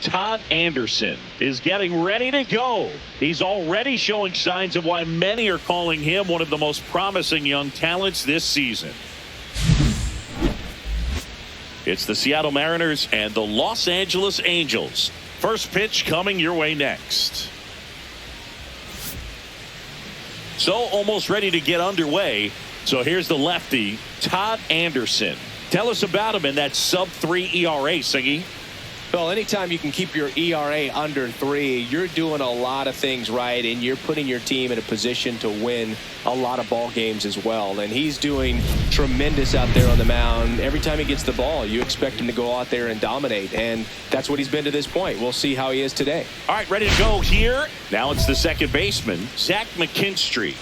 Todd Anderson is getting ready to go. He's already showing signs of why many are calling him one of the most promising young talents this season. It's the Seattle Mariners and the Los Angeles Angels. First pitch coming your way next. So almost ready to get underway. So here's the lefty, Todd Anderson. Tell us about him in that sub-3 ERA, Singy. Well, anytime you can keep your ERA under 3, you're doing a lot of things right, and you're putting your team in a position to win a lot of ball games as well. And he's doing tremendous out there on the mound. Every time he gets the ball, you expect him to go out there and dominate, and that's what he's been to this point. We'll see how he is today. All right, ready to go here. Now it's the second baseman, Zach McKinstry.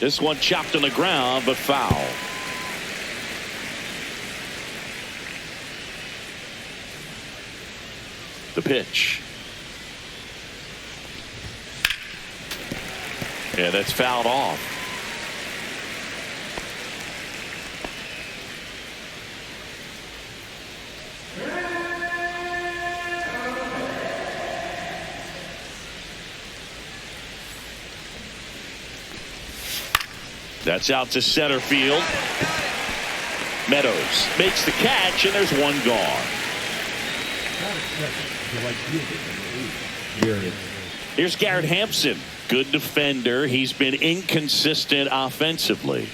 This one chopped on the ground, but foul. The pitch. Yeah, that's fouled off. That's out to center field. Meadows makes the catch, and there's one gone. Here's Garrett Hampson. Good defender. He's been inconsistent offensively.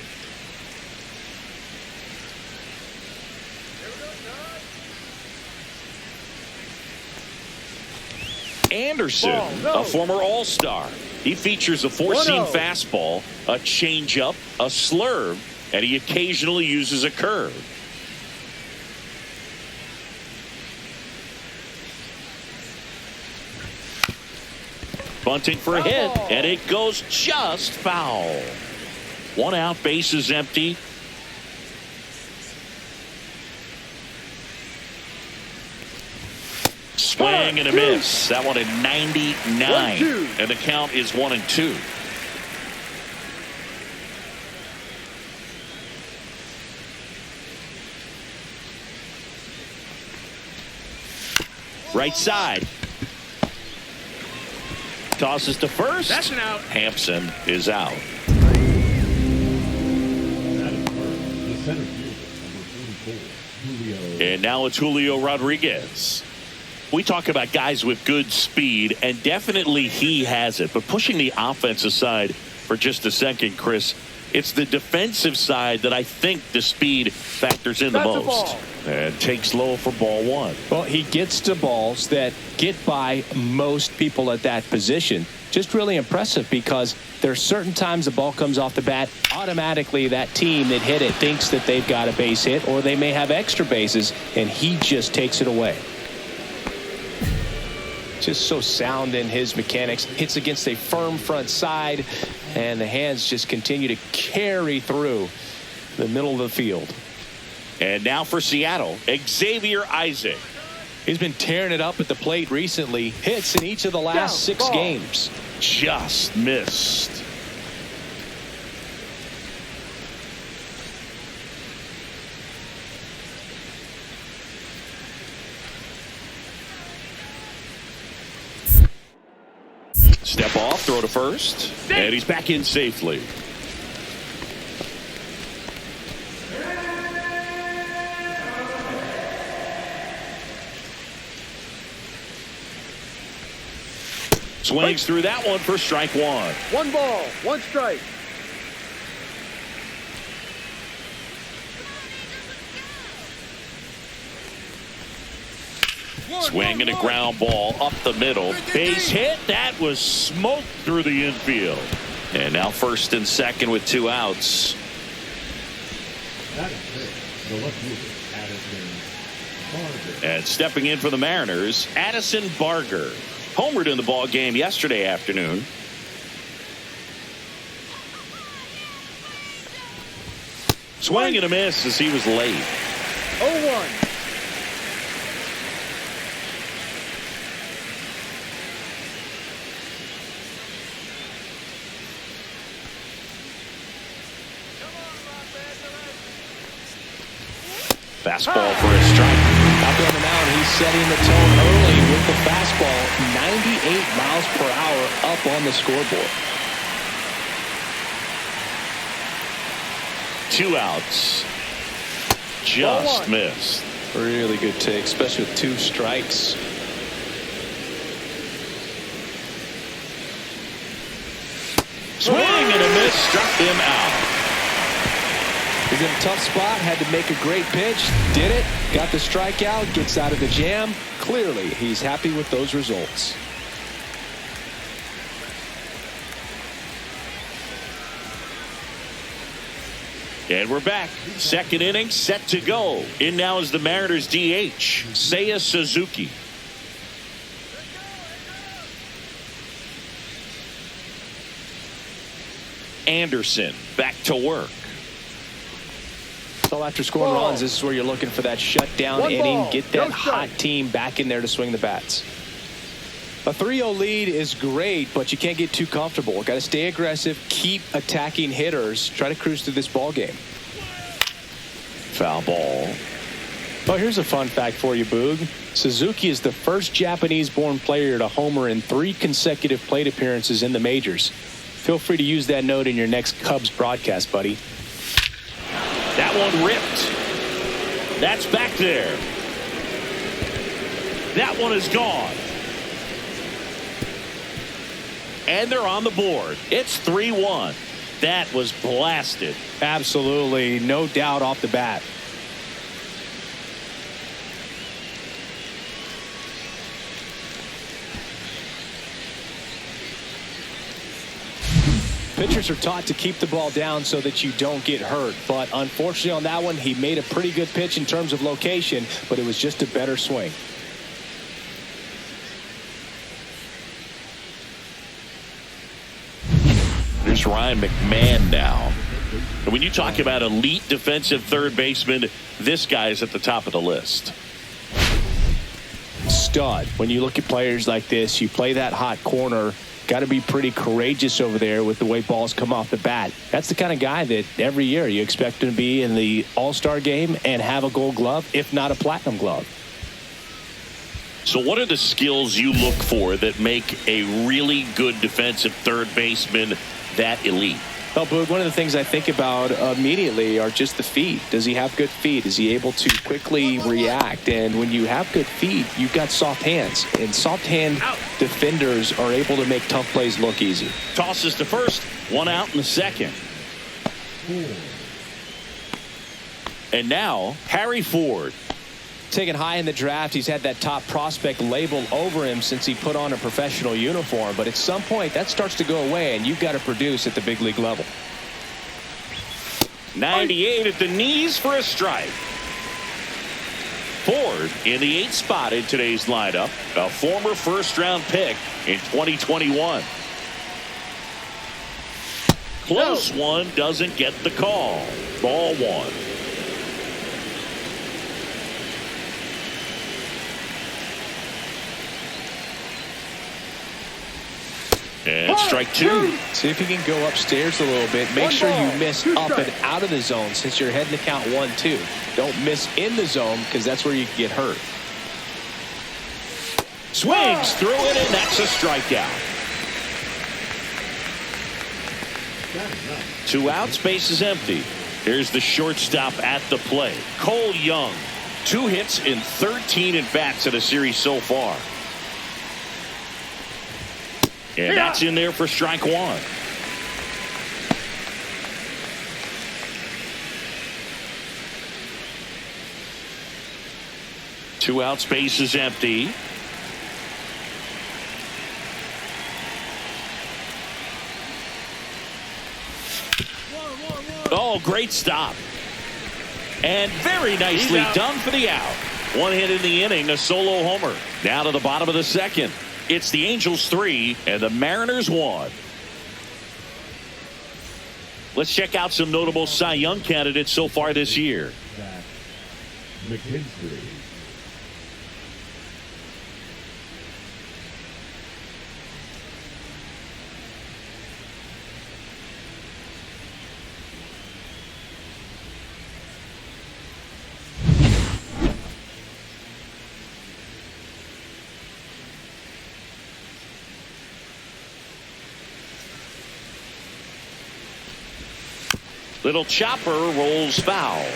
Anderson, a former All-Star. He features a four-seam fastball, a changeup, a slurve, and he occasionally uses a curve. Bunting for a hit, and it goes just foul. One out, base is empty. Swing and a miss. That one at 99. And the count is 1-2. Right side. Tosses to first. That's an out. Hampson is out. And now it's Julio Rodriguez. We talk about guys with good speed, and definitely he has it. But pushing the offense aside for just a second, Chris, it's the defensive side that I think the speed factors in the most. And takes low for ball one. Well, he gets to balls that get by most people at that position. Just really impressive, because there are certain times the ball comes off the bat, automatically that team that hit it thinks that they've got a base hit, or they may have extra bases, and he just takes it away. Just so sound in his mechanics. Hits against a firm front side, and the hands just continue to carry through the middle of the field. And now for Seattle, Xavier Isaac. He's been tearing it up at the plate recently. Hits in each of the last 6 games. Just missed. Step off, throw to first, and he's back in safely. Swings through that one for strike one. 1 ball, 1 strike. Swing and a ground ball up the middle. Base hit. That was smoked through the infield. And now first and second with 2 outs. And stepping in for the Mariners, Addison Barger. Homered in the ball game yesterday afternoon. Swing and a miss as he was late. 0-1. Fastball for a strike. Up on the mound, he's setting the tone early with the fastball. 98 miles per hour up on the scoreboard. 2 outs. Just missed. Really good take, especially with 2 strikes. Swing and a miss, struck him out. He's in a tough spot, had to make a great pitch, did it, got the strikeout, gets out of the jam. Clearly, he's happy with those results. And we're back. Second inning set to go. In now is the Mariners DH, Seiya Suzuki. Anderson back to work. So after scoring runs, this is where you're looking for that shutdown inning. Get that hot team back in there to swing the bats. A 3-0 lead is great, but you can't get too comfortable. Got to stay aggressive, keep attacking hitters, try to cruise through this ball game. Foul ball. Well, here's a fun fact for you, Boog. Suzuki is the first Japanese-born player to homer in 3 consecutive plate appearances in the majors. Feel free to use that note in your next Cubs broadcast, buddy. That one ripped. That's back there. That one is gone. And they're on the board. It's 3-1. That was blasted. Absolutely, no doubt off the bat. Pitchers are taught to keep the ball down so that you don't get hurt. But unfortunately on that one, he made a pretty good pitch in terms of location, but it was just a better swing. There's Ryan McMahon now. And when you talk about elite defensive third baseman, this guy is at the top of the list. Stud. When you look at players like this, you play that hot corner. Got to be pretty courageous over there with the way balls come off the bat. That's the kind of guy that every year you expect him to be in the All-Star game and have a Gold Glove, if not a Platinum Glove. So what are the skills you look for that make a really good defensive third baseman that elite? Well, Boog, one of the things I think about immediately are just the feet. Does he have good feet? Is he able to quickly react? And when you have good feet, you've got soft hands. And soft hand defenders are able to make tough plays look easy. Tosses to first, 1 out in the second. And now, Harry Ford. Taken high in the draft, he's had that top prospect label over him since he put on a professional uniform. But at some point, that starts to go away, and you've got to produce at the big league level. 98 at the knees for a strike. Ford in the 8th spot in today's lineup, a former first-round pick in 2021. Close one, doesn't get the call. Ball 1. And strike 2. See if you can go upstairs a little bit. Make sure you miss up and out of the zone since you're heading to count 1-2. Don't miss in the zone because that's where you can get hurt. Swings through it, and that's a strikeout. 2 outs, base is empty. Here's the shortstop at the plate, Cole Young. 2 hits in 13 at-bats in a series so far. And that's in there for strike 1. Two out, space is empty. Oh, great stop. And very nicely done for the out. 1 hit in the inning, a solo homer. Now to the bottom of the second. It's the Angels 3 and the Mariners 1. Let's check out some notable Cy Young candidates so far this year. Little chopper rolls foul.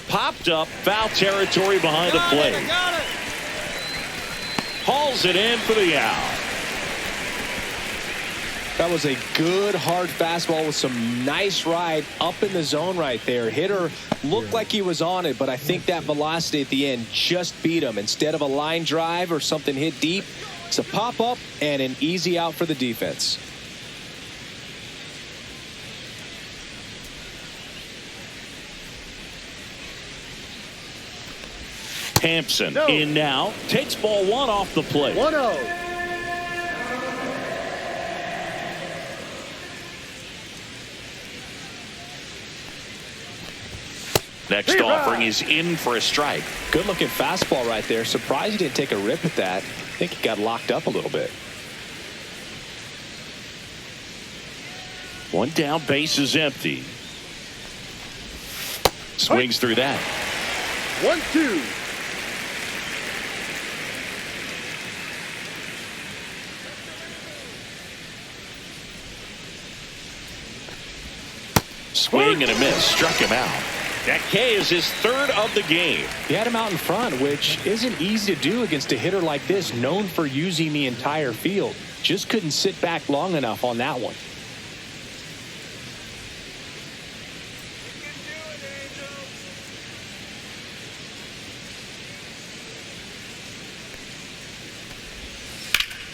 Popped up, foul territory behind the plate. Hauls it in for the out. That was a good hard fastball with some nice ride up in the zone right there. Hitter looked like he was on it, but I think that velocity at the end just beat him. Instead of a line drive or something hit deep, it's a pop up and an easy out for the defense. Hampson in now, takes ball one off the plate. 1-0. Next offering is in for a strike. Good looking fastball right there. Surprised he didn't take a rip at that. I think he got locked up a little bit. One down, base is empty. Swings through that. 1-2. Swing and a miss. Struck him out. A.K.A. is his third of the game. He had him out in front, which isn't easy to do against a hitter like this, known for using the entire field. Just couldn't sit back long enough on that one.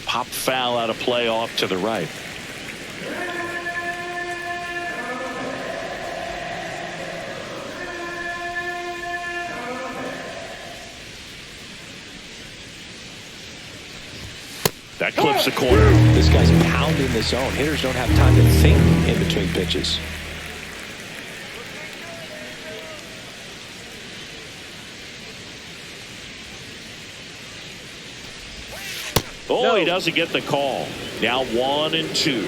Pop foul out of play off to the right. That clips the corner. This guy's pounding the zone. Hitters don't have time to think in between pitches. Oh, he doesn't get the call. Now 1-2.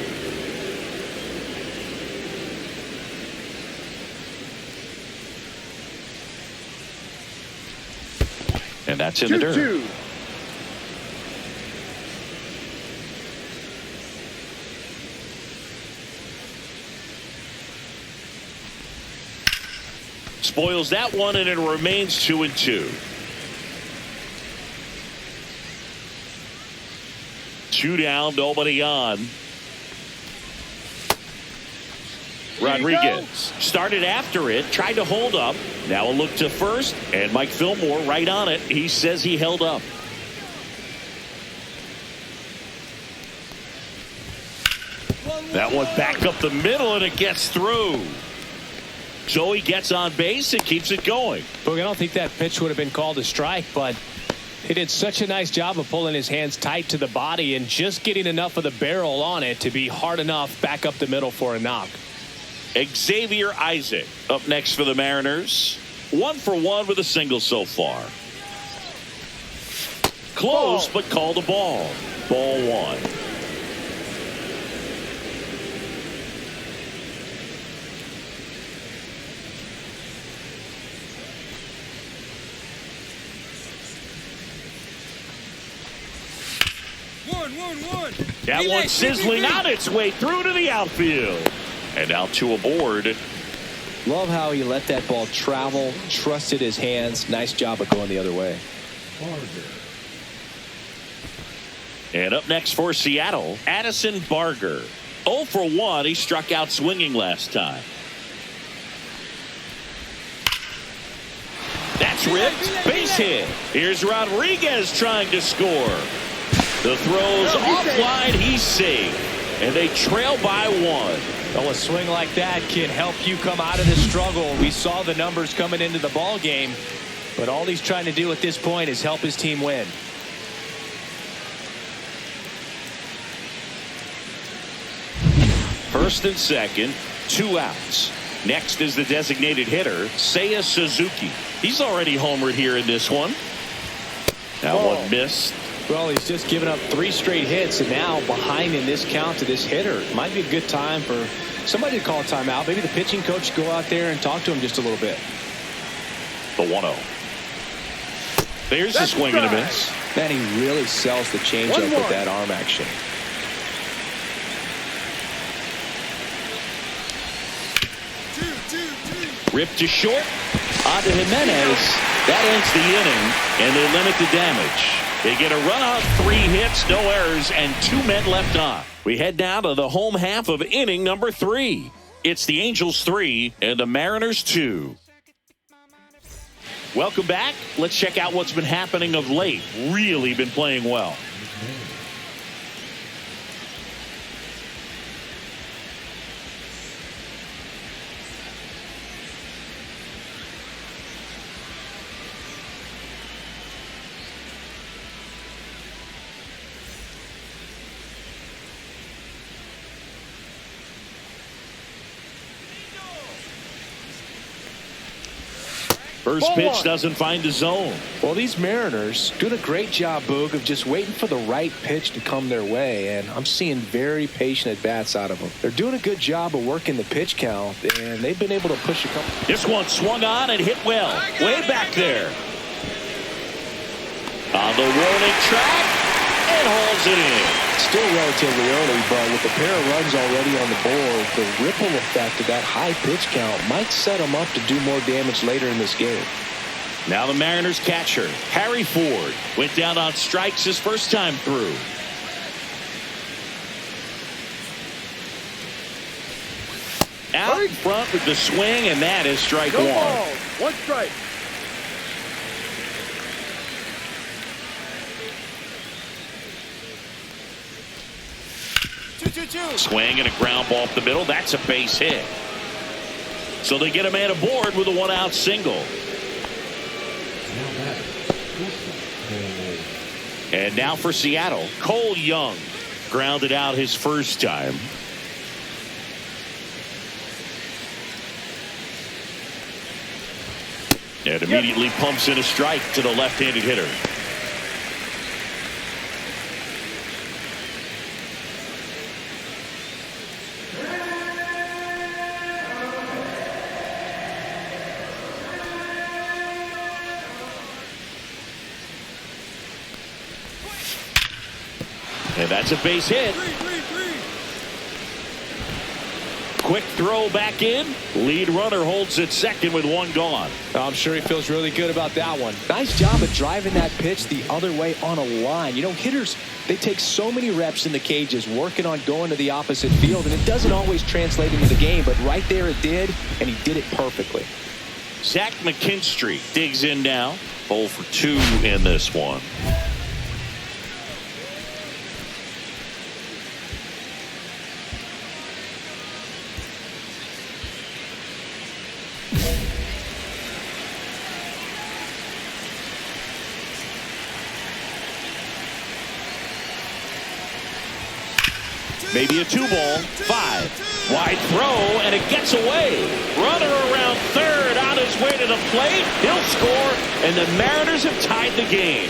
And that's in the dirt. 2-2. Spoils that one, and it remains 2-2. 2 down, nobody on. Rodriguez started after it, tried to hold up. Now a look to first, and Mike Fillmore right on it. He says he held up. That one back up the middle, and it gets through. So he gets on base and keeps it going. Look, I don't think that pitch would have been called a strike, but he did such a nice job of pulling his hands tight to the body and just getting enough of the barrel on it to be hard enough back up the middle for a knock. Xavier Isaac up next for the Mariners. 1 for 1 with a single so far. Close, but called a ball. Ball 1. That one sizzling on its way through to the outfield. And out to aboard. Love how he let that ball travel, trusted his hands. Nice job of going the other way. And up next for Seattle, Addison Barger. 0 for 1. He struck out swinging last time. That's ripped. Base hit. Here's Rodriguez trying to score. The throw's offline. He's safe. And they trail by 1. Well, a swing like that can help you come out of the struggle. We saw the numbers coming into the ball game. But all he's trying to do at this point is help his team win. First and second, 2 outs. Next is the designated hitter, Seiya Suzuki. He's already homered here in this one. That one missed. Well, he's just given up 3 straight hits, and now behind in this count to this hitter. Might be a good time for somebody to call a timeout. Maybe the pitching coach go out there and talk to him just a little bit. The 1-0. There's a swing and a miss. Man, he really sells the changeup with that arm action. Ripped to short. On to Jimenez. That ends the inning, and they limit the damage. They get a run out, 3 hits, no errors, and 2 men left on. We head now to the home half of inning number 3. It's the Angels 3 and the Mariners 2. Welcome back. Let's check out what's been happening of late. Really been playing well. First pitch doesn't find the zone. Well, these Mariners doing a great job, Boog, of just waiting for the right pitch to come their way, and I'm seeing very patient at-bats out of them. They're doing a good job of working the pitch count, and they've been able to push a couple. This one swung on and hit well. Way back there. On the warning track, and hauls it in. Still relatively early, but with a pair of runs already on the board, the ripple effect of that high pitch count might set them up to do more damage later in this game. Now the Mariners catcher, Harry Ford, went down on strikes his first time through. Out in front with the swing, and that is strike one. Ball, 1 strike. Swing and a ground ball up the middle. That's a base hit. So they get a man aboard with a 1-out single. And now for Seattle, Cole Young grounded out his first time. And immediately pumps in a strike to the left-handed hitter. And that's a base hit. Quick throw back in. Lead runner holds at second with 1 gone. I'm sure he feels really good about that one. Nice job of driving that pitch the other way on a line. You know, hitters, they take so many reps in the cages working on going to the opposite field, and it doesn't always translate into the game, but right there it did, and he did it perfectly. Zach McKinstry digs in now. 0 for 2 in this one. Maybe a 2-ball. 5. Wide throw, and it gets away. Runner around third, on his way to the plate. He'll score, and the Mariners have tied the game.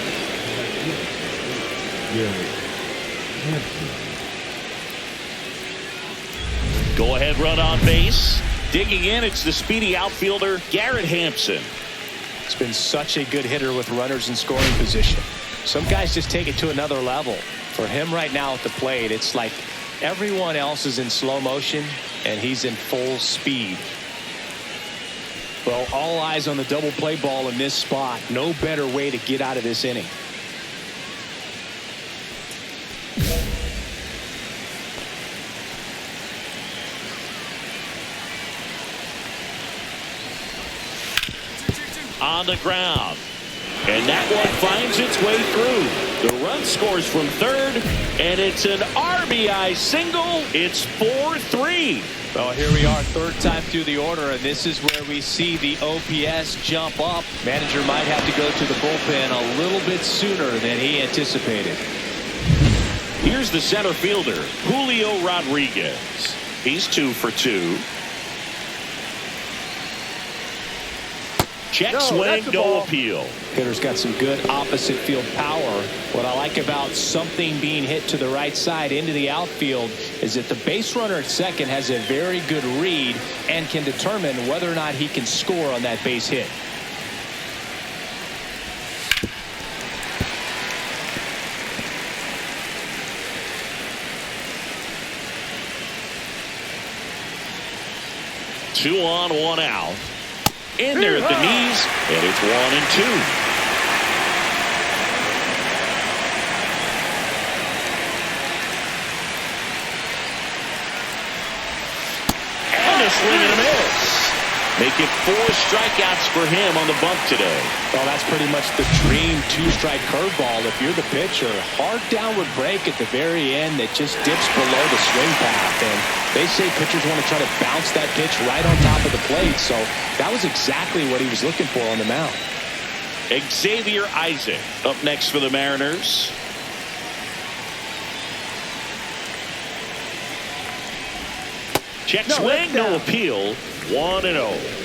Go ahead run on base. Digging in, it's the speedy outfielder, Garrett Hampson. It's been such a good hitter with runners in scoring position. Some guys just take it to another level. For him right now at the plate, it's like everyone else is in slow motion, and he's in full speed. Well, all eyes on the double play ball in this spot. No better way to get out of this inning. On the ground. And that one finds its way through. The run scores from third, and it's an RBI single. It's 4-3. Well, here we are, third time through the order, and this is where we see the OPS jump up. Manager might have to go to the bullpen a little bit sooner than he anticipated. Here's the center fielder, Julio Rodriguez. He's 2 for 2. Check swing, no appeal. Hitter's got some good opposite field power. What I like about something being hit to the right side into the outfield is that the base runner at second has a very good read and can determine whether or not he can score on that base hit. Two on, one out. In there at the knees, and it's 1-2. And a swing and a miss. Make it 4 strikeouts for him on the bump today. Well, that's pretty much the dream two-strike curveball. If you're the pitcher, hard downward break at the very end that just dips below the swing path. And they say pitchers want to try to bounce that pitch right on top of the plate. So that was exactly what he was looking for on the mound. Xavier Isaac up next for the Mariners. Check swing, no appeal. 1-0.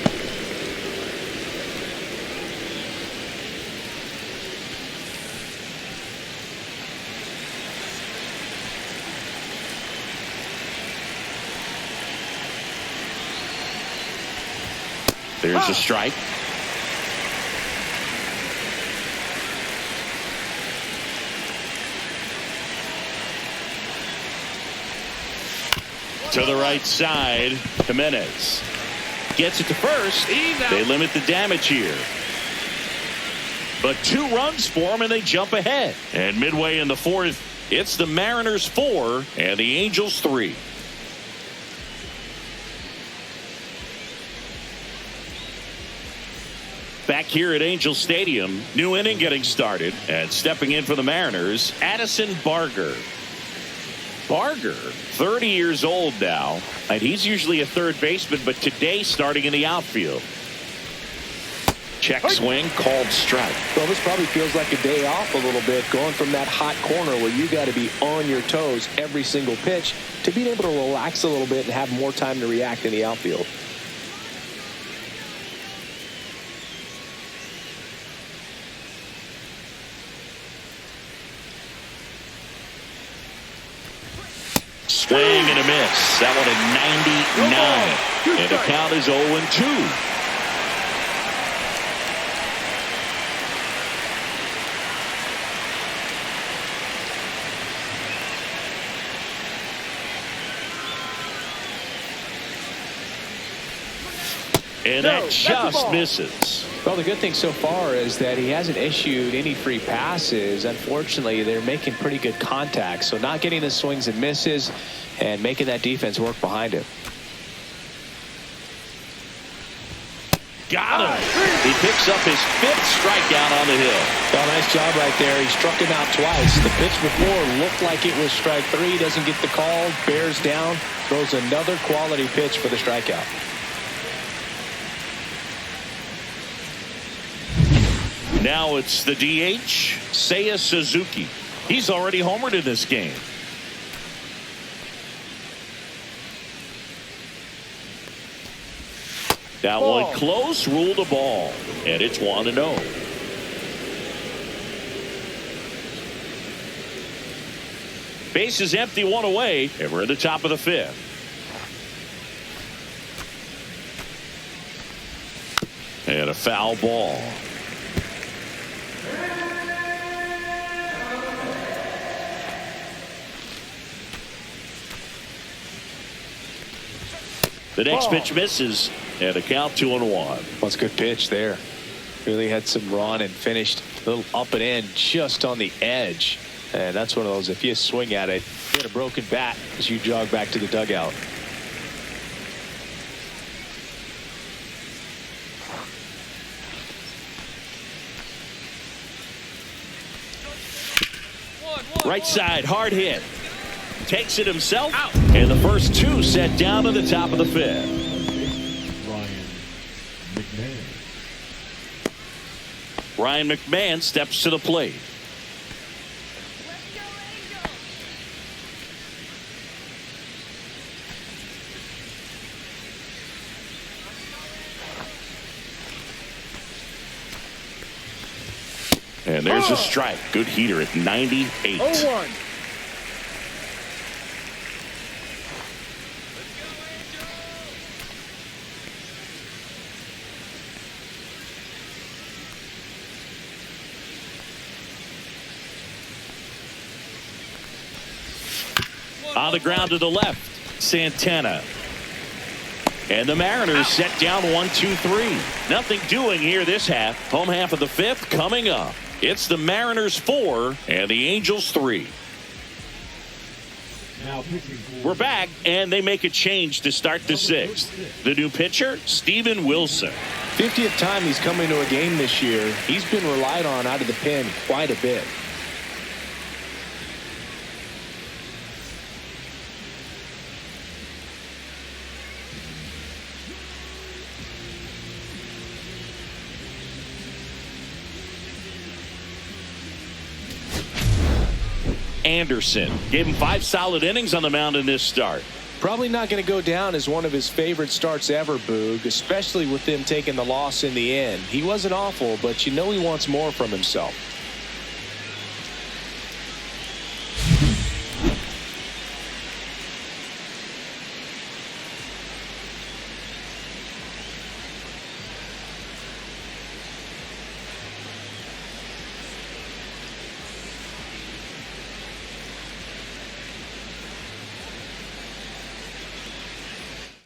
There's a strike. To the right side, Jimenez gets it to first. They limit the damage here. But 2 runs for them, and they jump ahead. And midway in the 4th, it's the Mariners 4 and the Angels 3. Back here at Angel Stadium, new inning getting started, and stepping in for the Mariners, Addison Barger. Barger, 30 years old now, and he's usually a third baseman, but today starting in the outfield. Check swing, called strike. Well, this probably feels like a day off a little bit, going from that hot corner where you got to be on your toes every single pitch to being able to relax a little bit and have more time to react in the outfield. Swing and a miss. That one at 99. And the count is 0-2. And that just misses. Well, the good thing so far is that he hasn't issued any free passes. Unfortunately, they're making pretty good contact. So not getting the swings and misses and making that defense work behind him. Got him. He picks up his 5th strikeout on the hill. Well, nice job right there. He struck him out twice. The pitch before looked like it was strike 3. Doesn't get the call. Bears down. Throws another quality pitch for the strikeout. Now it's the DH, Seiya Suzuki. He's already homered in this game. That one close, ruled a ball, and it's 1-0. Base is empty, 1 away, and we're at the top of the 5th. And a foul ball. The next pitch misses, and a count 2-1. Well, it's a good pitch there. Really had some run and finished a little up and in just on the edge. And that's one of those, if you swing at it, you get a broken bat as you jog back to the dugout. Right side, hard hit. takes it himself. Out. And the first two set down to the top of the fifth. Ryan McMahon steps to the plate. And there's a strike. Good heater at 98. 0-1. On the ground to the left, Santana. And the Mariners set down 1-2-3. Nothing doing here this half. Home half of the fifth coming up. It's the Mariners 4 and the Angels 3. We're back, and they make a change to start the sixth. The new pitcher, Steven Wilson. 50th time he's come into a game this year. He's been relied on out of the pen quite a bit. Anderson gave him 5 solid innings on the mound in this start. Probably not going to go down as one of his favorite starts ever, Boog, especially with them taking the loss in the end. He wasn't awful, but you know he wants more from himself.